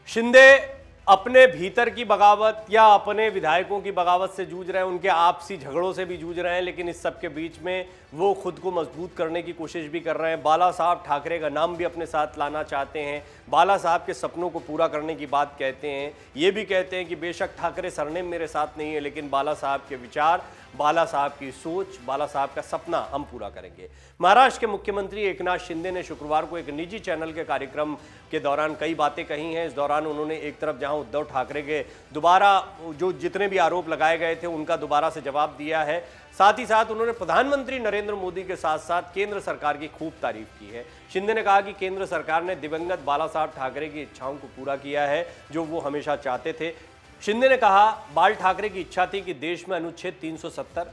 शिंदे अपने भीतर की बगावत या अपने विधायकों की बगावत से जूझ रहे हैं, उनके आपसी झगड़ों से भी जूझ रहे हैं, लेकिन इस सब के बीच में वो खुद को मजबूत करने की कोशिश भी कर रहे हैं। बाला साहब ठाकरे का नाम भी अपने साथ लाना चाहते हैं, बाला साहब के सपनों को पूरा करने की बात कहते हैं। ये भी कहते हैं कि बेशक ठाकरे सरनेम मेरे साथ नहीं है, लेकिन बाला साहब के विचार, बाला साहब की सोच, बाला साहब का सपना हम पूरा करेंगे। महाराष्ट्र के मुख्यमंत्री एकनाथ शिंदे ने शुक्रवार को एक निजी चैनल के कार्यक्रम के दौरान कई बातें कही हैं। इस दौरान उन्होंने एक तरफ जहां उद्धव ठाकरे के दोबारा जो जितने भी आरोप लगाए गए थे उनका दोबारा से जवाब दिया है, साथ ही साथ उन्होंने प्रधानमंत्री नरेंद्र मोदी के साथ साथ केंद्र सरकार की खूब तारीफ की है। शिंदे ने कहा कि केंद्र सरकार ने दिवंगत बाला साहब ठाकरे की इच्छाओं को पूरा किया है जो वो हमेशा चाहते थे। शिंदे ने कहा, बाल ठाकरे की इच्छा थी कि देश में अनुच्छेद 370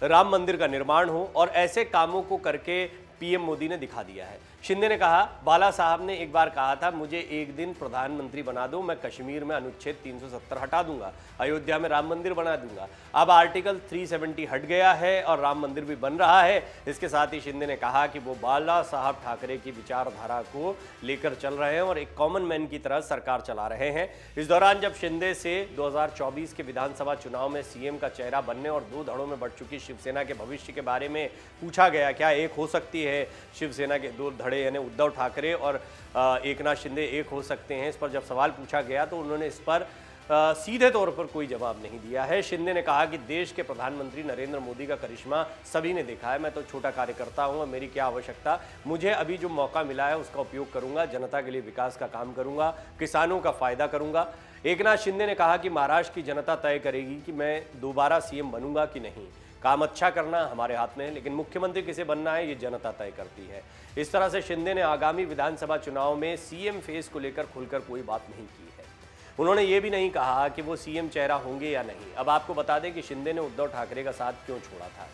राम मंदिर का निर्माण हो और ऐसे कामों को करके पीएम मोदी ने दिखा दिया है। शिंदे ने कहा, बाला साहब ने एक बार कहा था, मुझे एक दिन प्रधानमंत्री बना दो, मैं कश्मीर में अनुच्छेद 370 हटा दूंगा, अयोध्या में राम मंदिर बना दूंगा। अब आर्टिकल 370 हट गया है और राम मंदिर भी बन रहा है। इसके साथ ही शिंदे ने कहा कि वो बाला साहब ठाकरे की विचारधारा को लेकर चल रहे हैं और एक कॉमन मैन की तरह सरकार चला रहे हैं। इस दौरान जब शिंदे से 2024 के विधानसभा चुनाव में सीएम का चेहरा बनने और दो धड़ों में बढ़ चुकी शिवसेना के भविष्य के बारे में पूछा गया, क्या एक हो सकती है शिवसेना के दो धड़े यानी उद्धव ठाकरे और एकनाथ शिंदे एक हो सकते हैं, इस पर जब सवाल पूछा गया तो उन्होंने इस पर सीधे तौर पर कोई जवाब नहीं दिया है। शिंदे ने कहा कि देश के प्रधानमंत्री नरेंद्र मोदी का करिश्मा सभी ने देखा है, मैं तो छोटा कार्यकर्ता हूं और मेरी क्या आवश्यकता, मुझे अभी जो मौका मिला है उसका उपयोग करूंगा, जनता के लिए विकास का काम करूंगा, किसानों का फायदा करूंगा। एकनाथ शिंदे ने कहा कि महाराष्ट्र की जनता तय करेगी कि मैं दोबारा सीएम बनूंगा कि नहीं, काम अच्छा करना हमारे हाथ में है, लेकिन मुख्यमंत्री किसे बनना है ये जनता तय करती है। इस तरह से शिंदे ने आगामी विधानसभा चुनाव में सीएम फेस को लेकर खुलकर कोई बात नहीं की है। उन्होंने ये भी नहीं कहा कि वो सीएम चेहरा होंगे या नहीं। अब आपको बता दें कि शिंदे ने उद्धव ठाकरे का साथ क्यों छोड़ा था।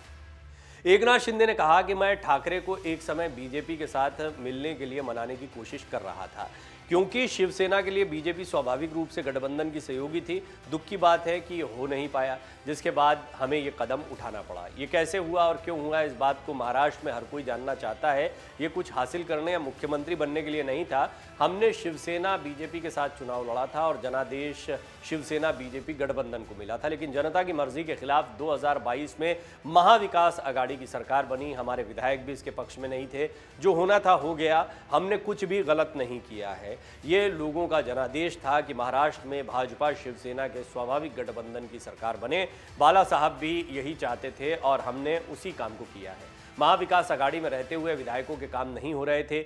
एकनाथ शिंदे ने कहा कि मैं ठाकरे को एक समय बीजेपी के साथ मिलने के लिए मनाने की कोशिश कर रहा था, क्योंकि शिवसेना के लिए बीजेपी स्वाभाविक रूप से गठबंधन की सहयोगी थी। दुख की बात है कि ये हो नहीं पाया, जिसके बाद हमें ये कदम उठाना पड़ा। ये कैसे हुआ और क्यों हुआ, इस बात को महाराष्ट्र में हर कोई जानना चाहता है। ये कुछ हासिल करने या मुख्यमंत्री बनने के लिए नहीं था। हमने शिवसेना बीजेपी के साथ चुनाव लड़ा था और जनादेश शिवसेना बीजेपी गठबंधन को मिला था, लेकिन जनता की मर्जी के खिलाफ 2022 में महाविकास आघाड़ी की सरकार बनी। हमारे विधायक भी इसके पक्ष में नहीं थे। जो होना था हो गया, हमने कुछ भी गलत नहीं किया है। ये लोगों का जनादेश था कि महाराष्ट्र में भाजपा शिवसेना के स्वाभाविक गठबंधन की सरकार बने। बाला साहब भी यही चाहते थे और हमने उसी काम को किया है। महाविकास आघाड़ी में रहते हुए विधायकों के काम नहीं हो रहे थे।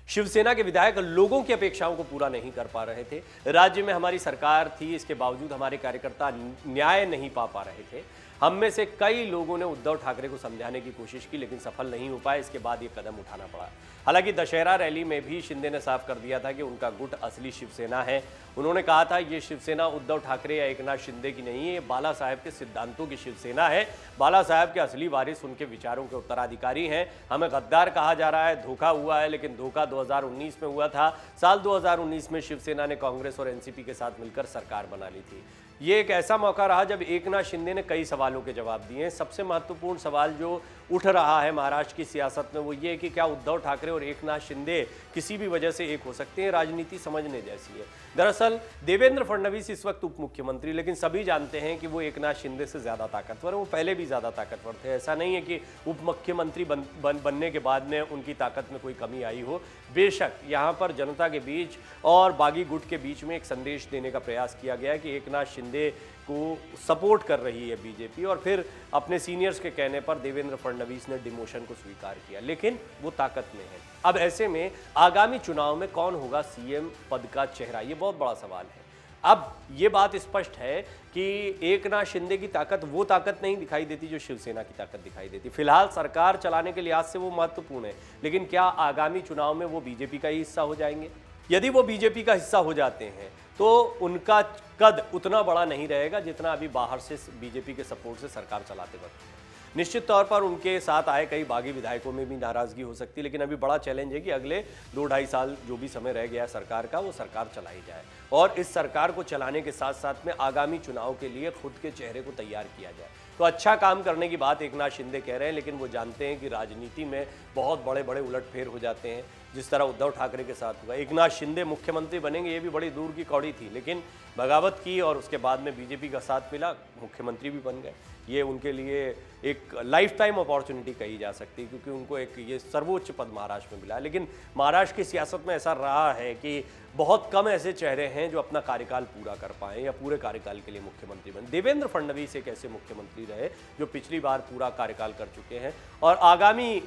शिवसेना के विधायक लोगों की अपेक्षाओं को पूरा नहीं कर पा रहे थे। राज्य में हमारी सरकार थी, इसके बावजूद हमारे कार्यकर्ता न्याय नहीं पा रहे थे। हम में से कई लोगों ने उद्धव ठाकरे को समझाने की कोशिश की, लेकिन सफल नहीं हो पाए। इसके बाद ये कदम उठाना पड़ा। हालांकि दशहरा रैली में भी शिंदे ने साफ कर दिया था कि उनका गुट असली शिवसेना है। उन्होंने कहा था, ये शिवसेना उद्धव ठाकरे या एकनाथ शिंदे की नहीं है, ये बाला साहब के सिद्धांतों की शिवसेना है। बाला साहब के असली वारिस उनके विचारों के उत्तराधिकारी हैं। हमें गद्दार कहा जा रहा है, धोखा हुआ है, लेकिन धोखा 2019 में हुआ था। साल 2019 में शिवसेना ने कांग्रेस और एनसीपी के साथ मिलकर सरकार बना ली थी। ये एक ऐसा मौका रहा जब एकनाथ शिंदे ने कई सवालों के जवाब दिए। सबसे महत्वपूर्ण सवाल जो उठ रहा है महाराष्ट्र की सियासत में वो ये कि क्या उद्धव ठाकरे और एकनाथ शिंदे किसी भी वजह से एक हो सकते हैं। राजनीति समझने जैसी है। दरअसल देवेंद्र फडणवीस इस वक्त उप मुख्यमंत्री, लेकिन सभी जानते हैं कि वो एकनाथ शिंदे से ज़्यादा ताकतवर है। वो पहले भी ज़्यादा ताकतवर थे। ऐसा नहीं है कि उप मुख्यमंत्री बनने के बाद में उनकी ताकत में कोई कमी आई हो। बेशक यहाँ पर जनता के बीच और बागी गुट के बीच में एक संदेश देने का प्रयास किया गया कि एकनाथ शिंदे को सपोर्ट कर रही है बीजेपी, और फिर अपने सीनियर्स के कहने पर देवेंद्र फडणवीस ने डिमोशन को स्वीकार किया, लेकिन वो ताकत में है। अब ऐसे में आगामी चुनाव में कौन होगा सीएम पद का चेहरा, ये बहुत बड़ा सवाल है। अब ये बात स्पष्ट है कि एकनाथ शिंदे की ताकत वो ताकत नहीं दिखाई देती जो शिवसेना की ताकत दिखाई देती। फिलहाल सरकार चलाने के लिहाज से वो महत्वपूर्ण है, लेकिन क्या आगामी चुनाव में वो बीजेपी का ही हिस्सा हो जाएंगे? यदि वो बीजेपी का हिस्सा हो जाते हैं तो उनका कद उतना बड़ा नहीं रहेगा जितना अभी बाहर से बीजेपी के सपोर्ट से सरकार चलाते वक्त। निश्चित तौर पर उनके साथ आए कई बागी विधायकों में भी नाराजगी हो सकती है, लेकिन अभी बड़ा चैलेंज है कि अगले 2-2.5 साल जो भी समय रह गया सरकार का, वो सरकार चलाई जाए और इस सरकार को चलाने के साथ साथ में आगामी चुनाव के लिए खुद के चेहरे को तैयार किया जाए। तो अच्छा काम करने की बात एकनाथ शिंदे कह रहे हैं, लेकिन वो जानते हैं कि राजनीति में बहुत बड़े बड़े उलटफेर हो जाते हैं। जिस तरह उद्धव ठाकरे के साथ हुआ। एकनाथ शिंदे मुख्यमंत्री बनेंगे ये भी बड़ी दूर की कौड़ी थी, लेकिन बगावत की और उसके बाद में बीजेपी का साथ मिला, मुख्यमंत्री भी बन गए। ये उनके लिए एक लाइफ टाइम अपॉर्चुनिटी कही जा सकती है, क्योंकि उनको एक ये सर्वोच्च पद महाराष्ट्र में मिला। लेकिन महाराष्ट्र की सियासत में ऐसा रहा है कि बहुत कम ऐसे चेहरे हैं जो अपना कार्यकाल पूरा कर पाए या पूरे कार्यकाल के लिए मुख्यमंत्री बने। देवेंद्र फडणवीस एक ऐसे मुख्यमंत्री रहे जो पिछली बार पूरा कार्यकाल कर चुके हैं, और आगामी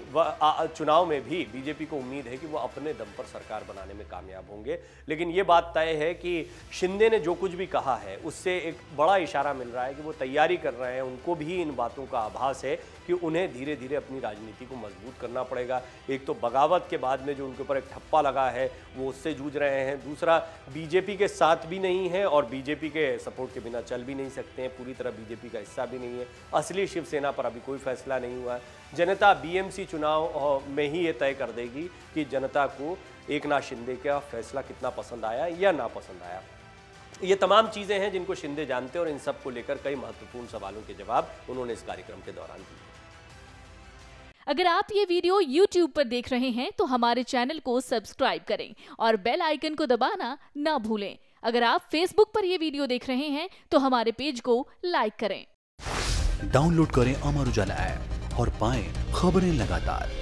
चुनाव में भी बीजेपी को उम्मीद है कि वो अपने दम पर सरकार बनाने में कामयाब होंगे। लेकिन ये बात तय है कि शिंदे ने जो कुछ भी कहा है उससे एक बड़ा इशारा मिल रहा है कि वो तैयारी कर रहे हैं। उनको भी इन बातों का आभास है कि उन्हें धीरे धीरे अपनी राजनीति को मजबूत करना पड़ेगा। एक तो बगावत के बाद में जो उनके ऊपर एक ठप्पा लगा है वो उससे जूझ रहे हैं, दूसरा बीजेपी के साथ भी नहीं है और बीजेपी के सपोर्ट के बिना चल भी नहीं सकते हैं, पूरी तरह बीजेपी का हिस्सा भी नहीं है। असली शिवसेना पर अभी कोई फैसला नहीं हुआ है। जनता बीएमसी चुनाव में ही ये तय कर देगी कि जनता को एकनाथ शिंदे का फैसला कितना पसंद आया या ना पसंद आया। ये तमाम चीज़ें हैं जिनको शिंदे जानते हैं और इन सब को लेकर कई महत्वपूर्ण सवालों के जवाब उन्होंने इस कार्यक्रम के दौरान दिए। अगर आप ये वीडियो YouTube पर देख रहे हैं तो हमारे चैनल को सब्सक्राइब करें और बेल आइकन को दबाना ना भूलें। अगर आप Facebook पर ये वीडियो देख रहे हैं तो हमारे पेज को लाइक करें। डाउनलोड करें अमर उजाला ऐप और पाएं खबरें लगातार।